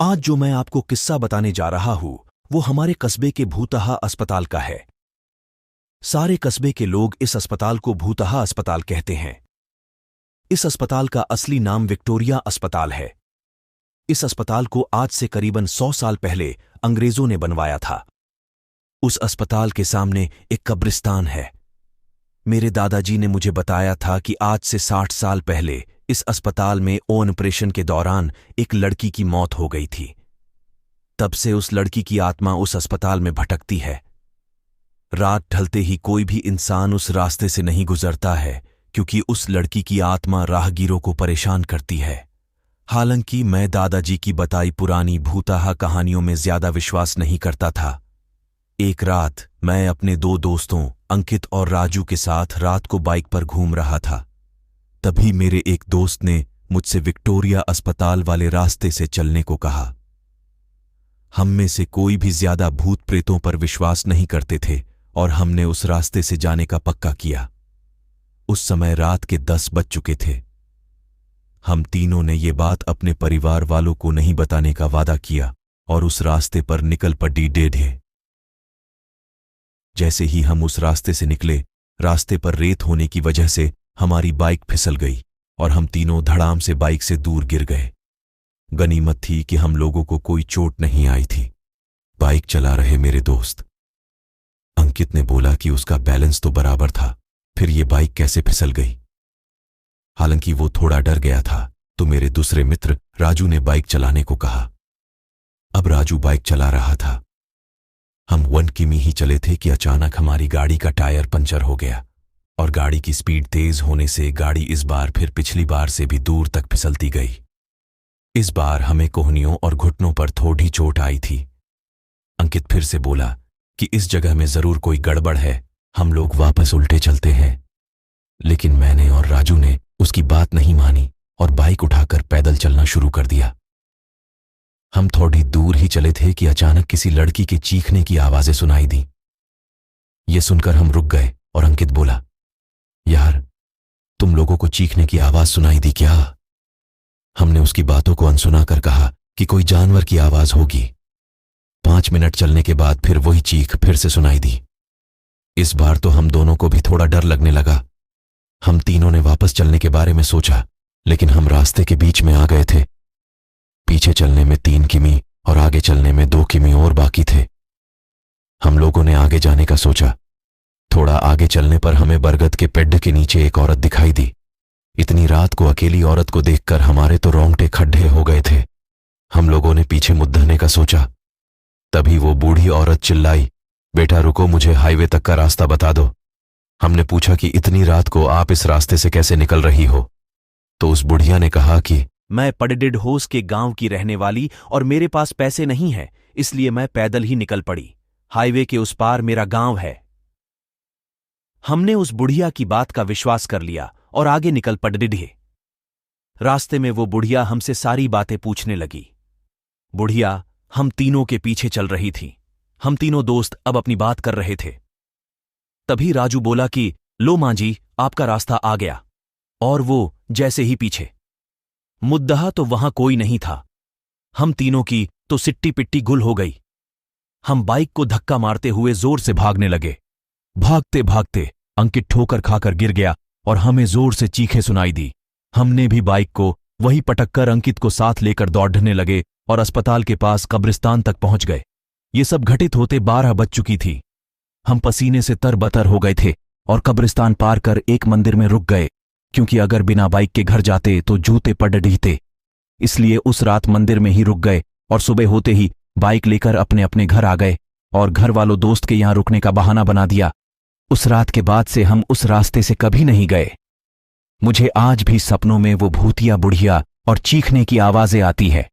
आज जो मैं आपको किस्सा बताने जा रहा हूं वो हमारे कस्बे के भूतहा अस्पताल का है। सारे कस्बे के लोग इस अस्पताल को भूतहा अस्पताल कहते हैं। इस अस्पताल का असली नाम विक्टोरिया अस्पताल है। इस अस्पताल को आज से करीबन 100 साल पहले अंग्रेजों ने बनवाया था। उस अस्पताल के सामने एक कब्रिस्तान है। मेरे दादाजी ने मुझे बताया था कि आज से 60 साल पहले इस अस्पताल में ऑपरेशन के दौरान एक लड़की की मौत हो गई थी। तब से उस लड़की की आत्मा उस अस्पताल में भटकती है। रात ढलते ही कोई भी इंसान उस रास्ते से नहीं गुजरता है, क्योंकि उस लड़की की आत्मा राहगीरों को परेशान करती है। हालांकि मैं दादाजी की बताई पुरानी भूतहा कहानियों में ज्यादा विश्वास नहीं करता था। एक रात मैं अपने 2 दोस्तों अंकित और राजू के साथ रात को बाइक पर घूम रहा था। तभी मेरे एक दोस्त ने मुझसे विक्टोरिया अस्पताल वाले रास्ते से चलने को कहा। हम में से कोई भी ज्यादा भूत प्रेतों पर विश्वास नहीं करते थे और हमने उस रास्ते से जाने का पक्का किया। उस समय रात के 10 बज चुके थे। हम तीनों ने ये बात अपने परिवार वालों को नहीं बताने का वादा किया और उस रास्ते पर निकल पड़ी डेढ़े। जैसे ही हम उस रास्ते से निकले, रास्ते पर रेत होने की वजह से हमारी बाइक फिसल गई और हम तीनों धड़ाम से बाइक से दूर गिर गए। गनीमत थी कि हम लोगों को कोई चोट नहीं आई थी। बाइक चला रहे मेरे दोस्त अंकित ने बोला कि उसका बैलेंस तो बराबर था, फिर ये बाइक कैसे फिसल गई। हालांकि वो थोड़ा डर गया था, तो मेरे दूसरे मित्र राजू ने बाइक चलाने को कहा। अब राजू बाइक चला रहा था। हम 1 किमी ही चले थे कि अचानक हमारी गाड़ी का टायर पंचर हो गया और गाड़ी की स्पीड तेज होने से गाड़ी इस बार फिर पिछली बार से भी दूर तक फिसलती गई। इस बार हमें कोहनियों और घुटनों पर थोड़ी चोट आई थी। अंकित फिर से बोला कि इस जगह में जरूर कोई गड़बड़ है, हम लोग वापस उल्टे चलते हैं। लेकिन मैंने और राजू ने उसकी बात नहीं मानी और बाइक उठाकर पैदल चलना शुरू कर दिया। हम थोड़ी दूर ही चले थे कि अचानक किसी लड़की के चीखने की आवाजें सुनाई दी। ये सुनकर हम रुक गए और अंकित बोला, यार, तुम लोगों को चीखने की आवाज सुनाई दी क्या? हमने उसकी बातों को अनसुना कर कहा कि कोई जानवर की आवाज होगी। 5 मिनट चलने के बाद फिर वही चीख फिर से सुनाई दी। इस बार तो हम दोनों को भी थोड़ा डर लगने लगा। हम तीनों ने वापस चलने के बारे में सोचा, लेकिन हम रास्ते के बीच में आ गए थे। पीछे चलने में 3 किमी और आगे चलने में 2 किमी और बाकी थे। हम लोगों ने आगे जाने का सोचा। थोड़ा आगे चलने पर हमें बरगद के पेड़ के नीचे एक औरत दिखाई दी। इतनी रात को अकेली औरत को देखकर हमारे तो रोंगटे खड्डे हो गए थे। हम लोगों ने पीछे मुद्दने का सोचा। तभी वो बूढ़ी औरत चिल्लाई, बेटा रुको, मुझे हाईवे तक का रास्ता बता दो। हमने पूछा कि इतनी रात को आप इस रास्ते से कैसे निकल रही हो? तो उस बुढ़िया ने कहा कि मैं पडडिड होस के गांव की रहने वाली और मेरे पास पैसे नहीं हैं, इसलिए मैं पैदल ही निकल पड़ी। हाईवे के उस पार मेरा गांव है। हमने उस बुढ़िया की बात का विश्वास कर लिया और आगे निकल पडडिडे। रास्ते में वो बुढ़िया हमसे सारी बातें पूछने लगी। बुढ़िया हम तीनों के पीछे चल रही थी। हम तीनों दोस्त अब अपनी बात कर रहे थे। तभी राजू बोला कि लो मां जी, आपका रास्ता आ गया। और वो जैसे ही पीछे मुद्दहा तो वहां कोई नहीं था। हम तीनों की तो सिट्टी पिट्टी गुल हो गई। हम बाइक को धक्का मारते हुए जोर से भागने लगे। भागते भागते अंकित ठोकर खाकर गिर गया और हमें जोर से चीखें सुनाई दी। हमने भी बाइक को वहीं पटककर अंकित को साथ लेकर दौड़ने लगे और अस्पताल के पास कब्रिस्तान तक पहुंच गए। ये सब घटित होते 12 बज चुकी थी। हम पसीने से तरबतर हो गए थे और कब्रिस्तान पार कर एक मंदिर में रुक गए, क्योंकि अगर बिना बाइक के घर जाते तो जूते पड़ डीते। इसलिए उस रात मंदिर में ही रुक गए और सुबह होते ही बाइक लेकर अपने अपने घर आ गए और घर वालों दोस्त के यहां रुकने का बहाना बना दिया। उस रात के बाद से हम उस रास्ते से कभी नहीं गए। मुझे आज भी सपनों में वो भूतिया बुढ़िया और चीखने की आवाजें आती है।